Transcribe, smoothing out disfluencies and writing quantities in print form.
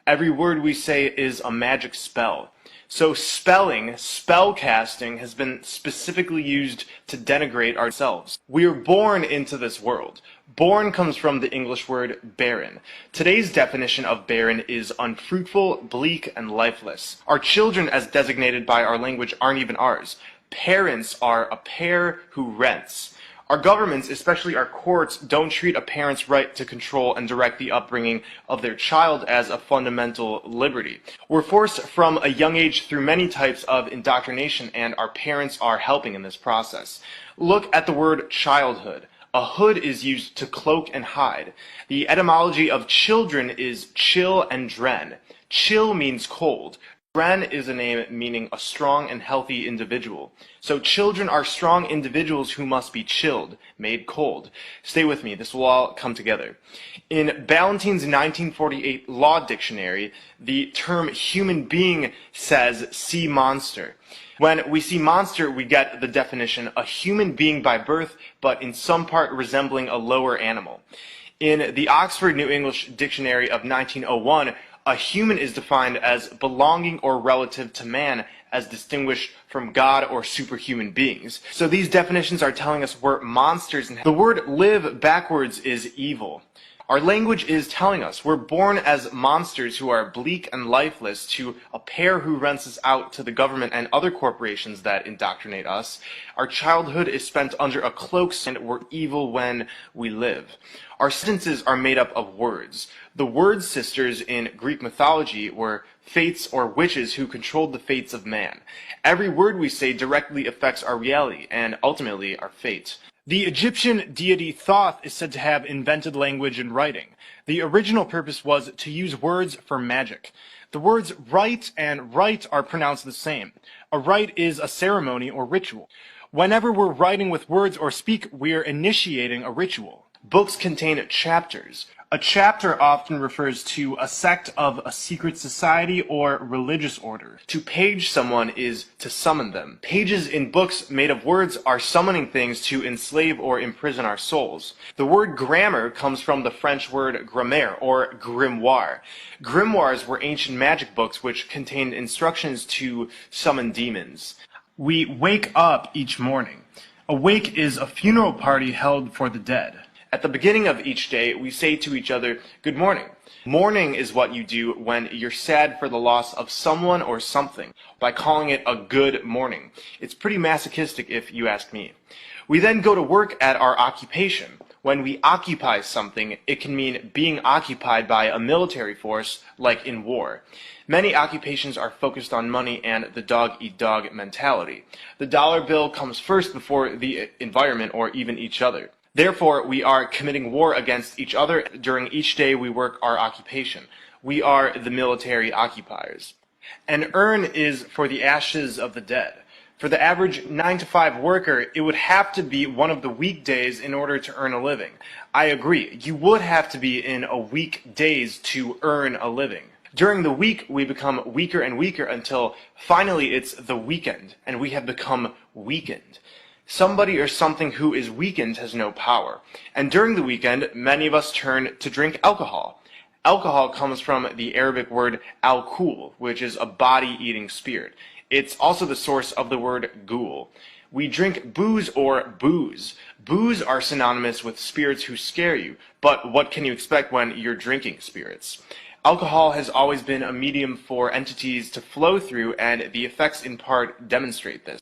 Every word we say is a magic spell. So spelling, spell casting, has been specifically used to denigrate ourselves. We are born into this world. Born comes from the English word barren. Today's definition of barren is unfruitful, bleak, and lifeless. Our children, as designated by our language, aren't even ours. Parents are a pair who rents. Our governments, especially our courts, don't treat a parent's right to control and direct the upbringing of their child as a fundamental liberty. We're forced from a young age through many types of indoctrination, and our parents are helping in this process. Look at the word childhood. A hood is used to cloak and hide. The etymology of children is chill and dren. Chill means cold. Dren is a name meaning a strong and healthy individual. So children are strong individuals who must be chilled, made cold. Stay with me, this will all come together. In Ballantyne's 1948 Law Dictionary, the term human being says sea monster. When we see monster, we get the definition, a human being by birth, but in some part resembling a lower animal. In the Oxford New English Dictionary of 1901, a human is defined as belonging or relative to man, as distinguished from God or superhuman beings. So these definitions are telling us we're monsters, and the word live backwards is evil. Our language is telling us we're born as monsters who are bleak and lifeless to a pair who rents us out to the government and other corporations that indoctrinate us. Our childhood is spent under a cloak, and we're evil when we live. Our sentences are made up of words. The word sisters in Greek mythology were fates or witches who controlled the fates of man. Every word we say directly affects our reality and ultimately our fate. The Egyptian deity Thoth is said to have invented language and writing. The original purpose was to use words for magic. The words write and write are pronounced the same. A rite is a ceremony or ritual. Whenever we're writing with words or speak, we're initiating a ritual. Books contain chapters. A chapter often refers to a sect of a secret society or religious order. To page someone is to summon them. Pages in books made of words are summoning things to enslave or imprison our souls. The word grammar comes from the French word grammaire or grimoire. Grimoires were ancient magic books which contained instructions to summon demons. We wake up each morning. A wake is a funeral party held for the dead. At the beginning of each day, we say to each other, "Good morning." Mourning is what you do when you're sad for the loss of someone or something, by calling it a good morning. It's pretty masochistic if you ask me. We then go to work at our occupation. When we occupy something, it can mean being occupied by a military force, like in war. Many occupations are focused on money and the dog-eat-dog mentality. The dollar bill comes first before the environment or even each other. Therefore, we are committing war against each other during each day we work our occupation. We are the military occupiers. An urn is for the ashes of the dead. For the average 9-to-5 worker, it would have to be one of the weekdays in order to earn a living. I agree, you would have to be in a weekdays to earn a living. During the week, we become weaker and weaker until finally it's the weekend, and we have become weakened. Somebody or something who is weakened has no power. And during the weekend, many of us turn to drink alcohol. Alcohol comes from the Arabic word al-kul, which is a body-eating spirit. It's also the source of the word ghoul. We drink booze or booze. Booze are synonymous with spirits who scare you, but what can you expect when you're drinking spirits? Alcohol has always been a medium for entities to flow through, and the effects in part demonstrate this.